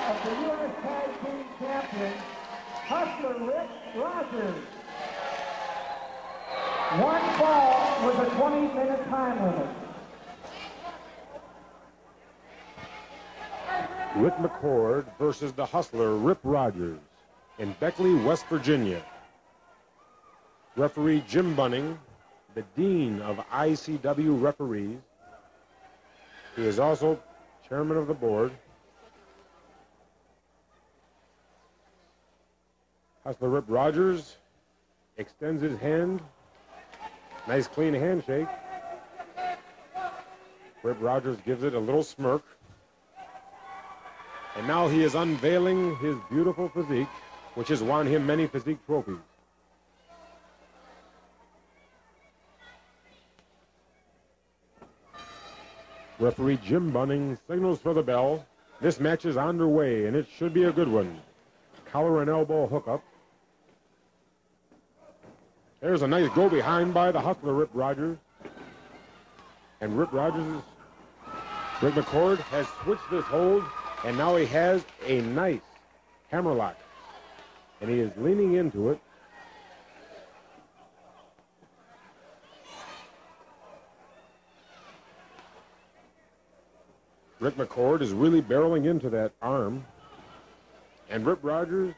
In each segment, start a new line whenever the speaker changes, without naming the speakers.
of the U.S. Tag Team Champion, Hustler Ric Rogers. One fall with a 20-minute time limit.
Ric McCord versus the Hustler Ric Rogers in Beckley, West Virginia. Referee Jim Bunning, the Dean of ICW Referees. He is also chairman of the board. Hustler Ric Rogers extends his hand. Nice clean handshake. Ric Rogers gives it a little smirk. And now he is unveiling his beautiful physique, which has won him many physique trophies. Referee Jim Bunning signals for the bell. This match is underway, and it should be a good one. Collar and elbow hookup. There's a nice go behind by the Hustler Ric Rogers. And Ric McCord has switched this hold, and now he has a nice hammerlock. And he is leaning into it. Ric McCord is really barreling into that arm. And Ric Rogers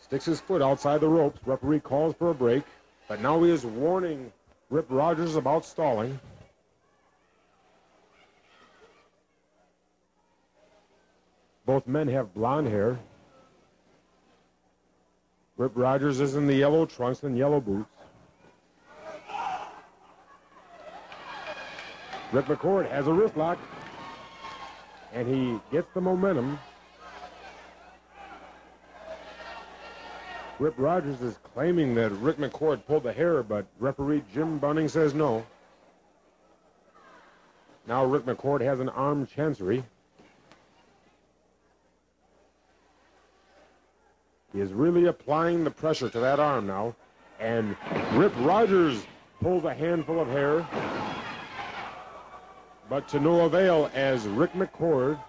sticks his foot outside the ropes. Referee calls for a break. But now he is warning Ric Rogers about stalling. Both men have blonde hair. Ric Rogers is in the yellow trunks and yellow boots. Ric McCord has a wrist lock. And he gets the momentum. Ric Rogers is claiming that Ric McCord pulled the hair, but referee Jim Bunning says no. Now Ric McCord has an arm chancery. He is really applying the pressure to that arm now. And Ric Rogers pulls a handful of hair. But to no avail, as Ric McCord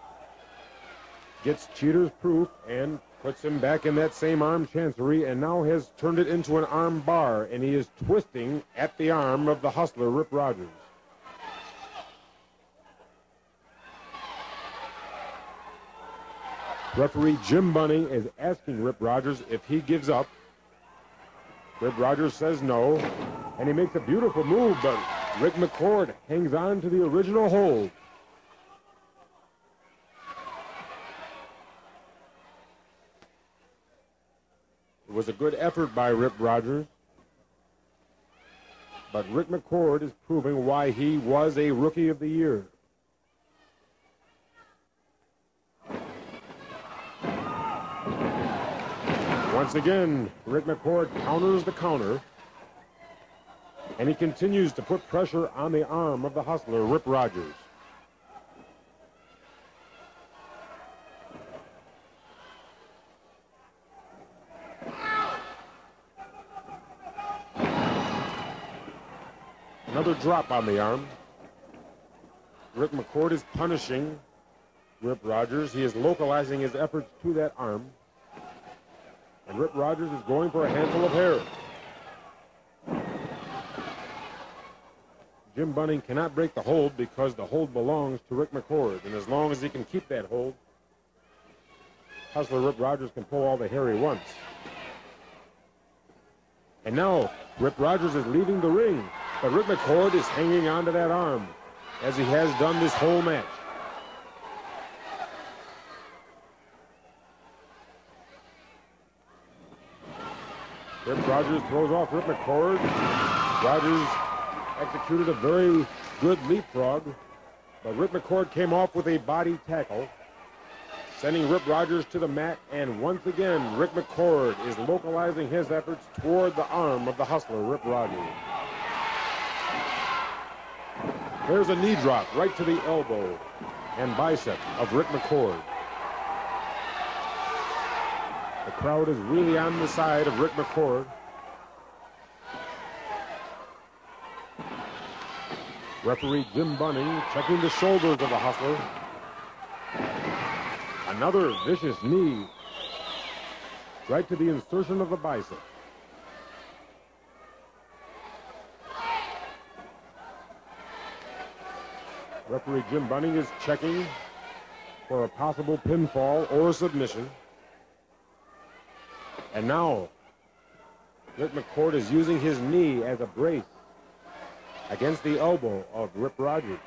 gets cheater's proof and puts him back in that same arm chancery, and now has turned it into an arm bar, and he is twisting at the arm of the Hustler Ric Rogers. Referee Jim Bunning is asking Ric Rogers if he gives up. Ric Rogers says no, and he makes a beautiful move, but Ric McCord hangs on to the original hold. It was a good effort by Ric Rogers, but Ric McCord is proving why he was a Rookie of the Year. Once again, Ric McCord counters the counter. And he continues to put pressure on the arm of the Hustler, Ric Rogers. Another drop on the arm. Ric McCord is punishing Ric Rogers. He is localizing his efforts to that arm. And Ric Rogers is going for a handful of hair. Jim Bunning cannot break the hold because the hold belongs to Ric McCord. And as long as he can keep that hold, Hustler Ric Rogers can pull all the hair he wants. And now Ric Rogers is leaving the ring, but Ric McCord is hanging on to that arm, as he has done this whole match. Ric Rogers throws off Ric McCord. Rogers executed a very good leapfrog, but Ric McCord came off with a body tackle, sending Ric Rogers to the mat, and once again, Ric McCord is localizing his efforts toward the arm of the Hustler, Ric Rogers. There's a knee drop right to the elbow and bicep of Ric McCord. The crowd is really on the side of Ric McCord. Referee Jim Bunning checking the shoulders of the Hustler. Another vicious knee right to the insertion of the bicep. Referee Jim Bunning is checking for a possible pinfall or a submission. And now, Ric McCord is using his knee as a brace against the elbow of Rip Rogers.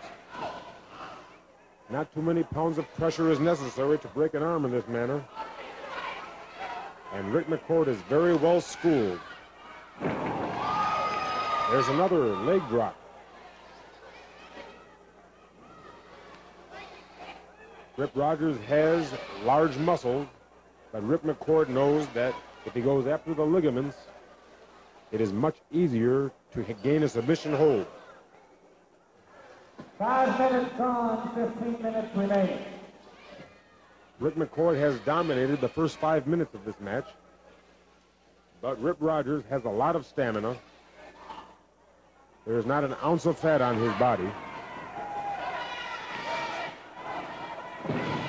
Not too many pounds of pressure is necessary to break an arm in this manner. And Ric McCord is very well schooled. There's another leg drop. Rip Rogers has large muscles, but Ric McCord knows that if he goes after the ligaments, it is much easier to gain a submission hold.
5 minutes gone, 15 minutes remaining.
Ric McCord has dominated the first 5 minutes of this match, but Rip Rogers has a lot of stamina. There is not an ounce of fat on his body.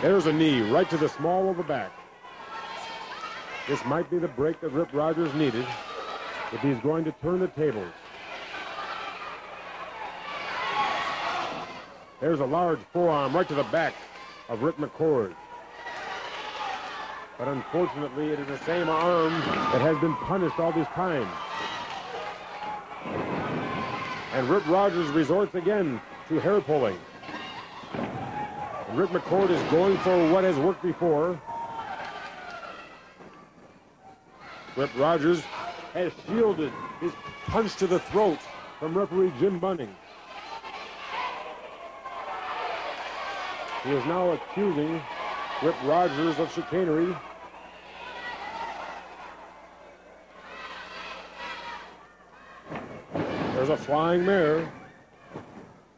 There's a knee right to the small of the back. This might be the break that Rip Rogers needed if he's going to turn the tables. There's a large forearm right to the back of Ric McCord. But unfortunately, it is the same arm that has been punished all this time. And Rip Rogers resorts again to hair pulling. And Ric McCord is going for what has worked before. Rip Rogers has shielded his punch to the throat from referee Jim Bunning. He is now accusing Rip Rogers of chicanery. There's a flying mare.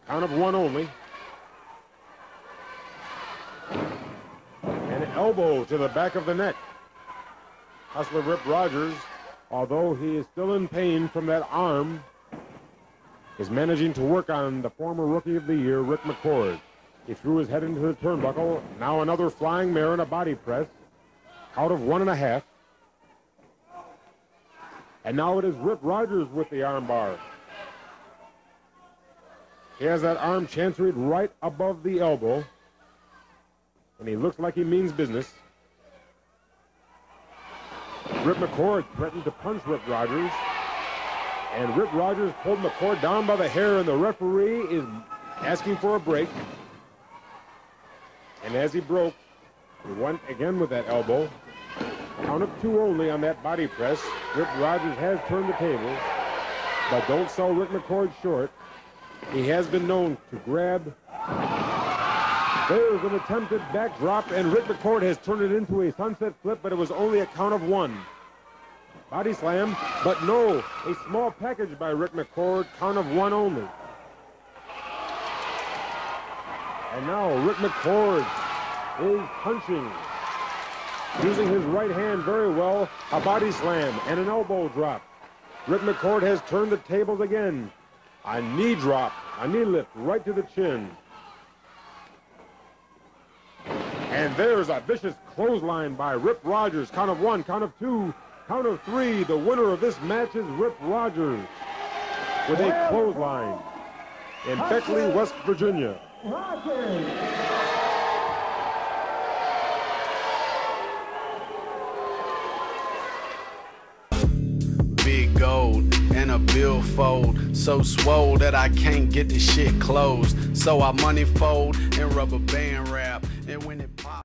Count of one only. An elbow to the back of the neck. Hustler Rip Rogers, although he is still in pain from that arm, is managing to work on the former Rookie of the Year, Ric McCord. He threw his head into the turnbuckle. Now another flying mare and a body press. Out of 1.5. And now it is Rip Rogers with the arm bar. He has that arm chanceried right above the elbow. And he looks like he means business. Ric McCord threatened to punch Rip Rogers. And Rip Rogers pulled McCord down by the hair, and the referee is asking for a break. And as he broke, he went again with that elbow. Count of 2 only on that body press. Rip Rogers has turned the table, but don't sell Ric McCord short. He has been known to grab. There's an attempted backdrop, and Ric McCord has turned it into a sunset flip, but it was only a count of 1. Body slam, but no, a small package by Ric McCord, count of 1 only. And now Ric McCord is punching, using his right hand very well, a body slam and an elbow drop. Ric McCord has turned the tables again. A knee drop, a knee lift right to the chin. And there's a vicious clothesline by Rip Rogers. Count of 1, count of 2, count of 3. The winner of this match is Rip Rogers with a clothesline in Beckley, West Virginia.
Rogers.
Big gold and a billfold, so swole that I can't get the shit closed. So I money fold and rubber band wrap, and when it pops.